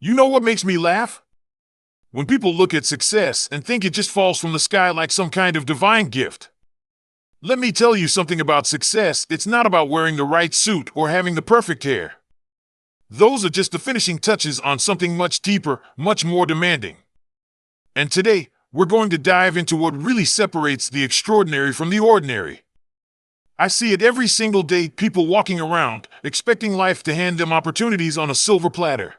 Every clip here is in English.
You know what makes me laugh? When people look at success and think it just falls from the sky like some kind of divine gift. Let me tell you something about success. It's not about wearing the right suit or having the perfect hair. Those are just the finishing touches on something much deeper, much more demanding. And today, we're going to dive into what really separates the extraordinary from the ordinary. I see it every single day, people walking around, expecting life to hand them opportunities on a silver platter.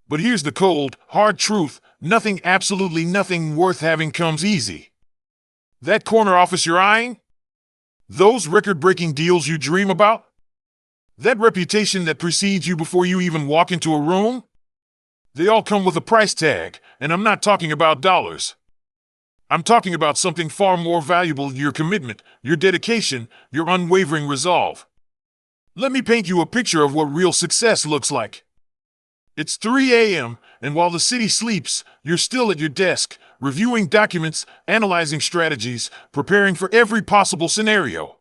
But here's the cold, hard truth: nothing, absolutely nothing worth having comes easy. That corner office you're eyeing? Those record-breaking deals you dream about? That reputation that precedes you before you even walk into a room? They all come with a price tag, and I'm not talking about dollars. I'm talking about something far more valuable: your commitment, your dedication, your unwavering resolve. Let me paint you a picture of what real success looks like. It's 3 a.m., and while the city sleeps, you're still at your desk, reviewing documents, analyzing strategies, preparing for every possible scenario.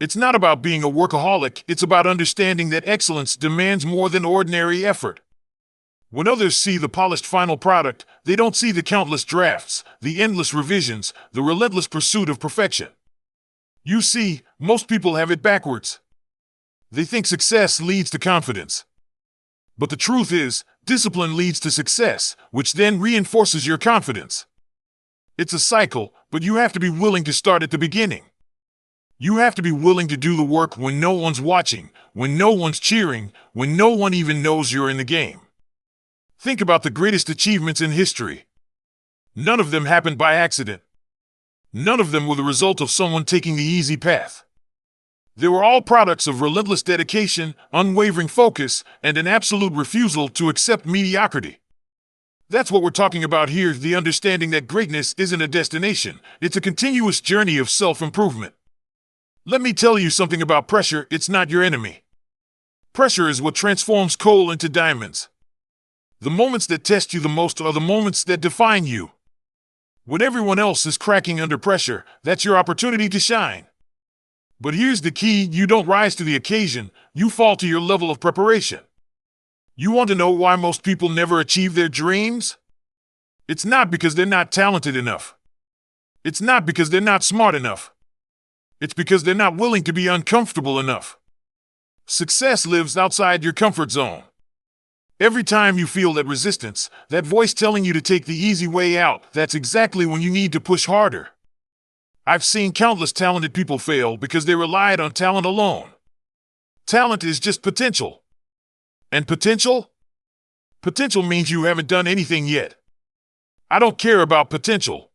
It's not about being a workaholic, it's about understanding that excellence demands more than ordinary effort. When others see the polished final product, they don't see the countless drafts, the endless revisions, the relentless pursuit of perfection. You see, most people have it backwards. They think success leads to confidence. But the truth is, discipline leads to success, which then reinforces your confidence. It's a cycle, but you have to be willing to start at the beginning. You have to be willing to do the work when no one's watching, when no one's cheering, when no one even knows you're in the game. Think about the greatest achievements in history. None of them happened by accident. None of them were the result of someone taking the easy path. They were all products of relentless dedication, unwavering focus, and an absolute refusal to accept mediocrity. That's what we're talking about here: the understanding that greatness isn't a destination, it's a continuous journey of self-improvement. Let me tell you something about pressure: it's not your enemy. Pressure is what transforms coal into diamonds. The moments that test you the most are the moments that define you. When everyone else is cracking under pressure, that's your opportunity to shine. But here's the key: you don't rise to the occasion, you fall to your level of preparation. You want to know why most people never achieve their dreams? It's not because they're not talented enough. It's not because they're not smart enough. It's because they're not willing to be uncomfortable enough. Success lives outside your comfort zone. Every time you feel that resistance, that voice telling you to take the easy way out, that's exactly when you need to push harder. I've seen countless talented people fail because they relied on talent alone. Talent is just potential. And potential? Potential means you haven't done anything yet. I don't care about potential.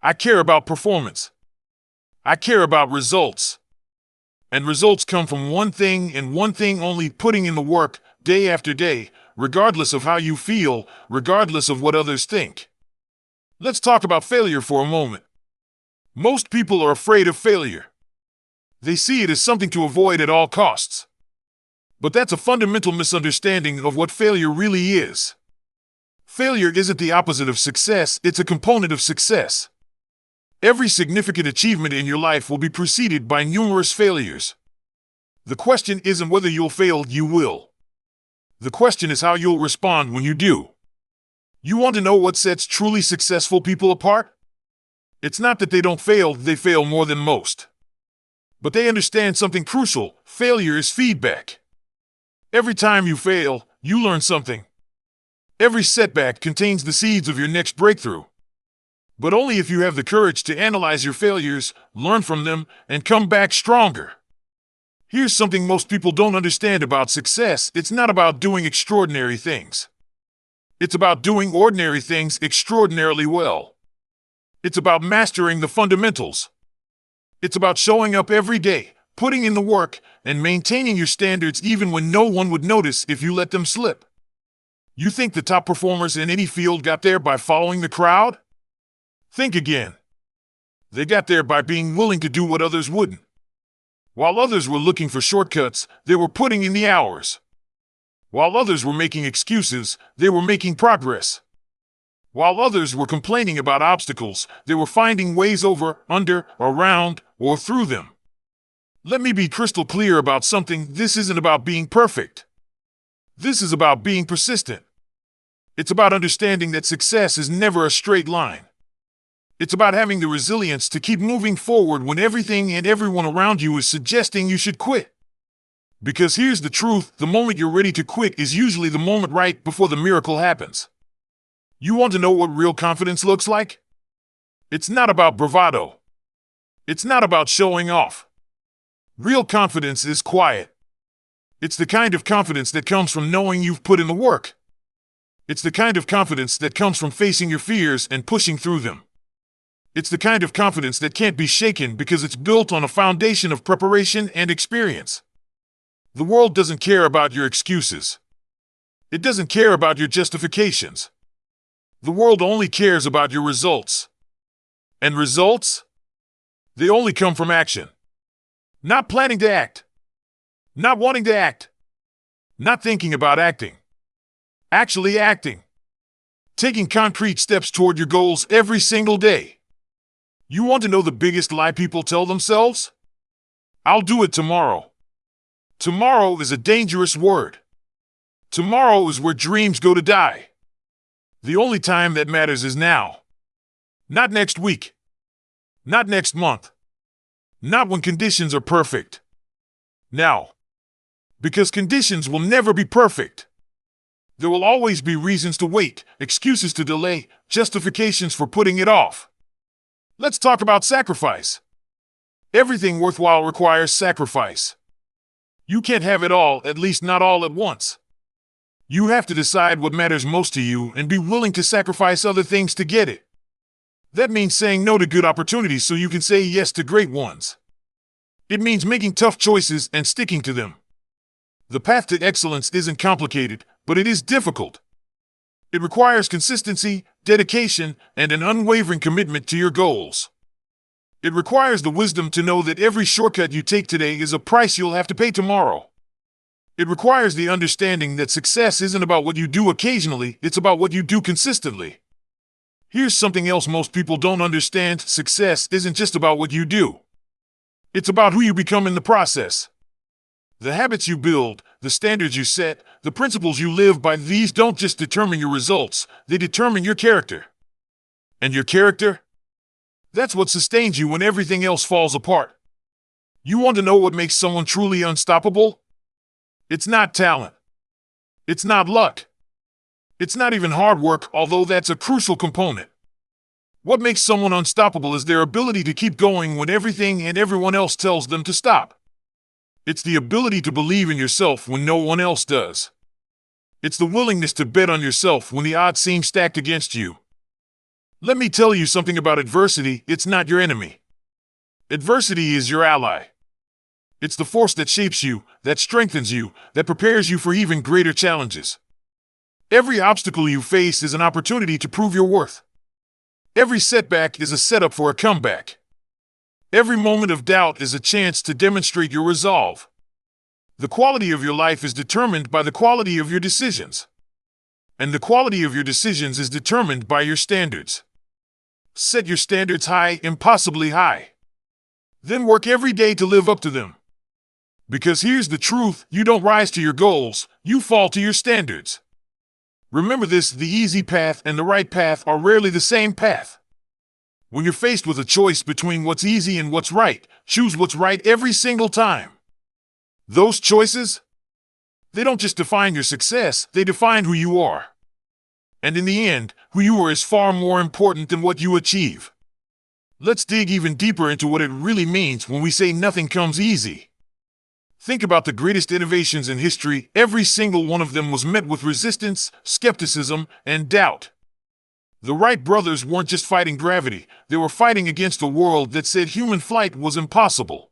I care about performance. I care about results. And results come from one thing and one thing only: putting in the work, day after day, regardless of how you feel, regardless of what others think. Let's talk about failure for a moment. Most people are afraid of failure. They see it as something to avoid at all costs. But that's a fundamental misunderstanding of what failure really is. Failure isn't the opposite of success, it's a component of success. Every significant achievement in your life will be preceded by numerous failures. The question isn't whether you'll fail, you will. The question is how you'll respond when you do. You want to know what sets truly successful people apart? It's not that they don't fail, they fail more than most. But they understand something crucial: failure is feedback. Every time you fail, you learn something. Every setback contains the seeds of your next breakthrough. But only if you have the courage to analyze your failures, learn from them, and come back stronger. Here's something most people don't understand about success: it's not about doing extraordinary things. It's about doing ordinary things extraordinarily well. It's about mastering the fundamentals. It's about showing up every day, putting in the work, and maintaining your standards even when no one would notice if you let them slip. You think the top performers in any field got there by following the crowd? Think again. They got there by being willing to do what others wouldn't. While others were looking for shortcuts, they were putting in the hours. While others were making excuses, they were making progress. While others were complaining about obstacles, they were finding ways over, under, around, or through them. Let me be crystal clear about something: this isn't about being perfect. This is about being persistent. It's about understanding that success is never a straight line. It's about having the resilience to keep moving forward when everything and everyone around you is suggesting you should quit. Because here's the truth, the moment you're ready to quit is usually the moment right before the miracle happens. You want to know what real confidence looks like? It's not about bravado. It's not about showing off. Real confidence is quiet. It's the kind of confidence that comes from knowing you've put in the work. It's the kind of confidence that comes from facing your fears and pushing through them. It's the kind of confidence that can't be shaken because it's built on a foundation of preparation and experience. The world doesn't care about your excuses. It doesn't care about your justifications. The world only cares about your results. And results? They only come from action. Not planning to act. Not wanting to act. Not thinking about acting. Actually acting. Taking concrete steps toward your goals every single day. You want to know the biggest lie people tell themselves? I'll do it tomorrow. Tomorrow is a dangerous word. Tomorrow is where dreams go to die. The only time that matters is now. Not next week. Not next month. Not when conditions are perfect. Now. Because conditions will never be perfect. There will always be reasons to wait, excuses to delay, justifications for putting it off. Let's talk about sacrifice. Everything worthwhile requires sacrifice. You can't have it all, at least not all at once. You have to decide what matters most to you and be willing to sacrifice other things to get it. That means saying no to good opportunities so you can say yes to great ones. It means making tough choices and sticking to them. The path to excellence isn't complicated, but it is difficult. It requires consistency, dedication, and an unwavering commitment to your goals. It requires the wisdom to know that every shortcut you take today is a price you'll have to pay tomorrow. It requires the understanding that success isn't about what you do occasionally, it's about what you do consistently. Here's something else most people don't understand: success isn't just about what you do. It's about who you become in the process. The habits you build, the standards you set, the principles you live by, these don't just determine your results, they determine your character. And your character? That's what sustains you when everything else falls apart. You want to know what makes someone truly unstoppable? It's not talent. It's not luck. It's not even hard work, although that's a crucial component. What makes someone unstoppable is their ability to keep going when everything and everyone else tells them to stop. It's the ability to believe in yourself when no one else does. It's the willingness to bet on yourself when the odds seem stacked against you. Let me tell you something about adversity: it's not your enemy. Adversity is your ally. It's the force that shapes you, that strengthens you, that prepares you for even greater challenges. Every obstacle you face is an opportunity to prove your worth. Every setback is a setup for a comeback. Every moment of doubt is a chance to demonstrate your resolve. The quality of your life is determined by the quality of your decisions. And the quality of your decisions is determined by your standards. Set your standards high, impossibly high. Then work every day to live up to them. Because here's the truth: you don't rise to your goals, you fall to your standards. Remember this: the easy path and the right path are rarely the same path. When you're faced with a choice between what's easy and what's right, choose what's right every single time. Those choices, they don't just define your success, they define who you are. And in the end, who you are is far more important than what you achieve. Let's dig even deeper into what it really means when we say nothing comes easy. Think about the greatest innovations in history. Every single one of them was met with resistance, skepticism, and doubt. The Wright brothers weren't just fighting gravity, they were fighting against a world that said human flight was impossible.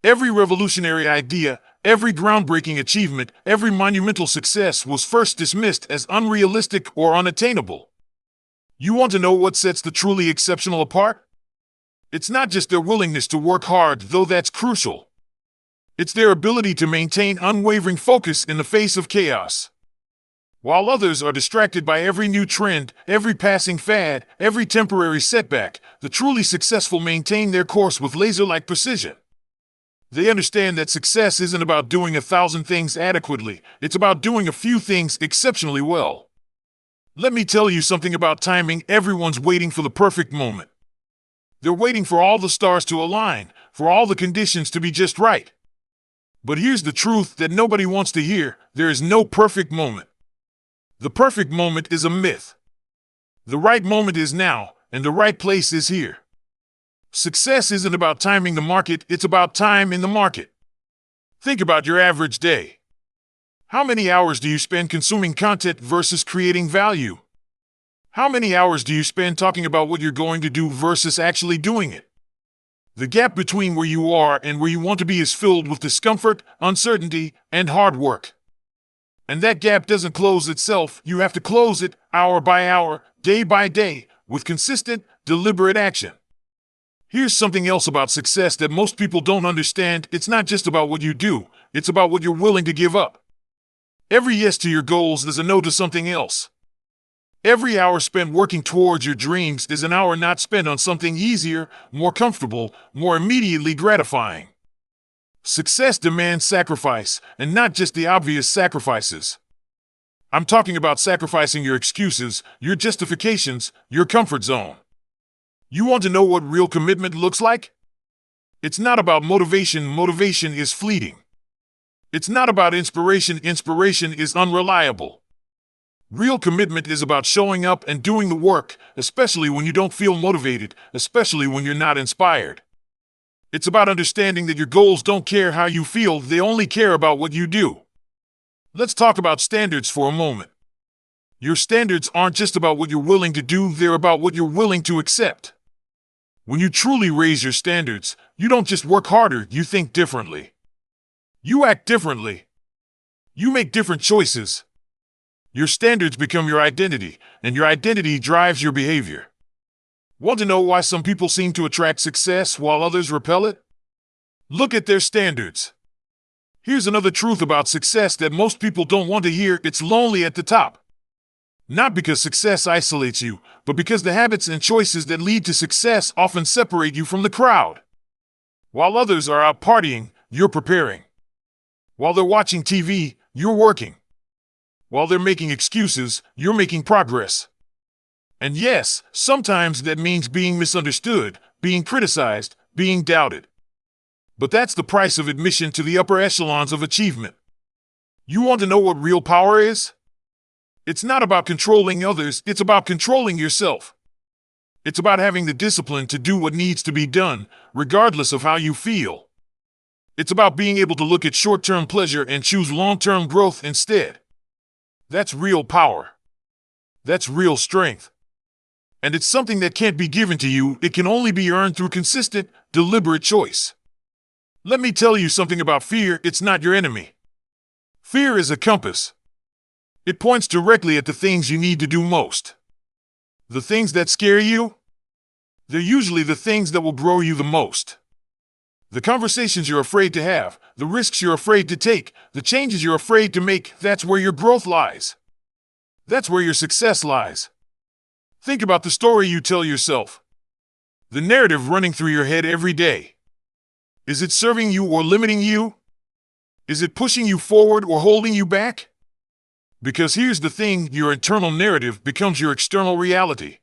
Every revolutionary idea, every groundbreaking achievement, every monumental success was first dismissed as unrealistic or unattainable. You want to know what sets the truly exceptional apart? It's not just their willingness to work hard, though that's crucial. It's their ability to maintain unwavering focus in the face of chaos. While others are distracted by every new trend, every passing fad, every temporary setback, the truly successful maintain their course with laser-like precision. They understand that success isn't about doing 1,000 things adequately, it's about doing a few things exceptionally well. Let me tell you something about timing. Everyone's waiting for the perfect moment. They're waiting for all the stars to align, for all the conditions to be just right. But here's the truth that nobody wants to hear: there is no perfect moment. The perfect moment is a myth. The right moment is now, and the right place is here. Success isn't about timing the market, it's about time in the market. Think about your average day. How many hours do you spend consuming content versus creating value? How many hours do you spend talking about what you're going to do versus actually doing it? The gap between where you are and where you want to be is filled with discomfort, uncertainty, and hard work. And that gap doesn't close itself. You have to close it hour by hour, day by day, with consistent, deliberate action. Here's something else about success that most people don't understand. It's not just about what you do, it's about what you're willing to give up. Every yes to your goals is a no to something else. Every hour spent working towards your dreams is an hour not spent on something easier, more comfortable, more immediately gratifying. Success demands sacrifice, and not just the obvious sacrifices. I'm talking about sacrificing your excuses, your justifications, your comfort zone. You want to know what real commitment looks like? It's not about motivation. Motivation is fleeting. It's not about inspiration. Inspiration is unreliable. Real commitment is about showing up and doing the work, especially when you don't feel motivated, especially when you're not inspired. It's about understanding that your goals don't care how you feel, they only care about what you do. Let's talk about standards for a moment. Your standards aren't just about what you're willing to do, they're about what you're willing to accept. When you truly raise your standards, you don't just work harder, you think differently. You act differently. You make different choices. Your standards become your identity, and your identity drives your behavior. Want to know why some people seem to attract success while others repel it? Look at their standards. Here's another truth about success that most people don't want to hear: it's lonely at the top. Not because success isolates you, but because the habits and choices that lead to success often separate you from the crowd. While others are out partying, you're preparing. While they're watching TV, you're working. While they're making excuses, you're making progress. And yes, sometimes that means being misunderstood, being criticized, being doubted. But that's the price of admission to the upper echelons of achievement. You want to know what real power is? It's not about controlling others, it's about controlling yourself. It's about having the discipline to do what needs to be done, regardless of how you feel. It's about being able to look at short-term pleasure and choose long-term growth instead. That's real power. That's real strength. And it's something that can't be given to you, it can only be earned through consistent, deliberate choice. Let me tell you something about fear: it's not your enemy. Fear is a compass. It points directly at the things you need to do most. The things that scare you? They're usually the things that will grow you the most. The conversations you're afraid to have, the risks you're afraid to take, the changes you're afraid to make, that's where your growth lies. That's where your success lies. Think about the story you tell yourself. The narrative running through your head every day. Is it serving you or limiting you? Is it pushing you forward or holding you back? Because here's the thing: your internal narrative becomes your external reality.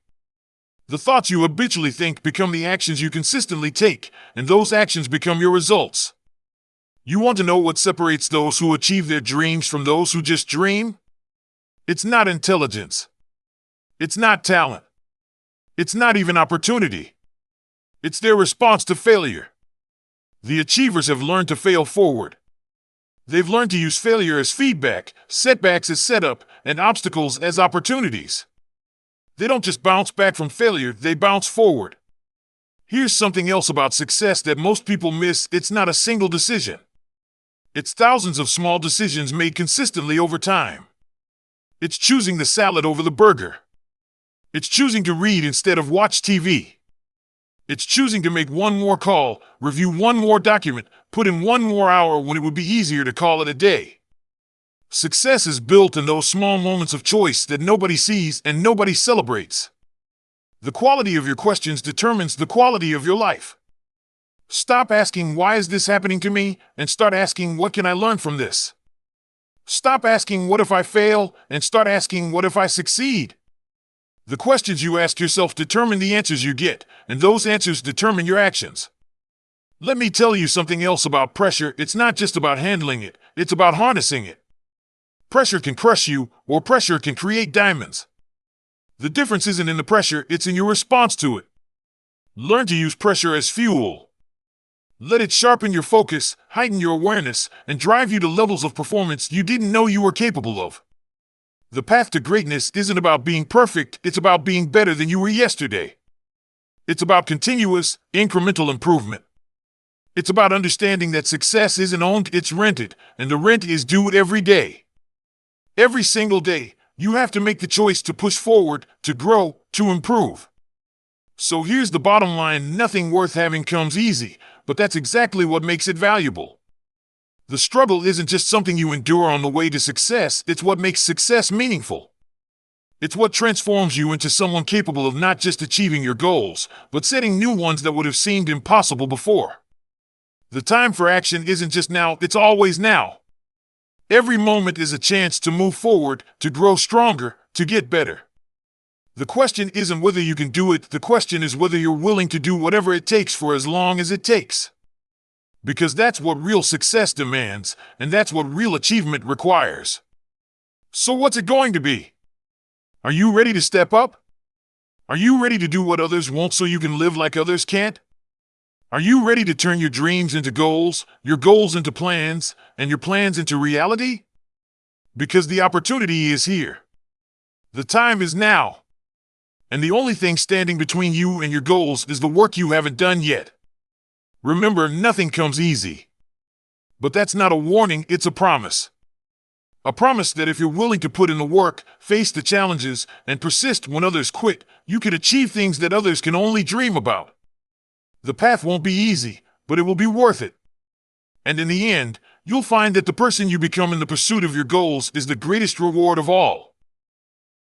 The thoughts you habitually think become the actions you consistently take, and those actions become your results. You want to know what separates those who achieve their dreams from those who just dream? It's not intelligence. It's not talent. It's not even opportunity. It's their response to failure. The achievers have learned to fail forward. They've learned to use failure as feedback, setbacks as setup, and obstacles as opportunities. They don't just bounce back from failure, they bounce forward. Here's something else about success that most people miss: it's not a single decision. It's thousands of small decisions made consistently over time. It's choosing the salad over the burger. It's choosing to read instead of watch TV. It's choosing to make one more call, review one more document, put in one more hour when it would be easier to call it a day. Success is built in those small moments of choice that nobody sees and nobody celebrates. The quality of your questions determines the quality of your life. Stop asking, "Why is this happening to me?" and start asking, "What can I learn from this?" Stop asking, "What if I fail?" and start asking, "What if I succeed?" The questions you ask yourself determine the answers you get, and those answers determine your actions. Let me tell you something else about pressure. It's not just about handling it, it's about harnessing it. Pressure can crush you, or pressure can create diamonds. The difference isn't in the pressure, it's in your response to it. Learn to use pressure as fuel. Let it sharpen your focus, heighten your awareness, and drive you to levels of performance you didn't know you were capable of. The path to greatness isn't about being perfect, it's about being better than you were yesterday. It's about continuous, incremental improvement. It's about understanding that success isn't owned, it's rented, and the rent is due every day. Every single day, you have to make the choice to push forward, to grow, to improve. So here's the bottom line: nothing worth having comes easy, but that's exactly what makes it valuable. The struggle isn't just something you endure on the way to success, it's what makes success meaningful. It's what transforms you into someone capable of not just achieving your goals, but setting new ones that would have seemed impossible before. The time for action isn't just now, it's always now. Every moment is a chance to move forward, to grow stronger, to get better. The question isn't whether you can do it, the question is whether you're willing to do whatever it takes for as long as it takes. Because that's what real success demands, and that's what real achievement requires. So what's it going to be? Are you ready to step up? Are you ready to do what others won't so you can live like others can't? Are you ready to turn your dreams into goals, your goals into plans, and your plans into reality? Because the opportunity is here. The time is now. And the only thing standing between you and your goals is the work you haven't done yet. Remember, nothing comes easy. But that's not a warning, it's a promise. A promise that if you're willing to put in the work, face the challenges, and persist when others quit, you can achieve things that others can only dream about. The path won't be easy, but it will be worth it. And in the end, you'll find that the person you become in the pursuit of your goals is the greatest reward of all.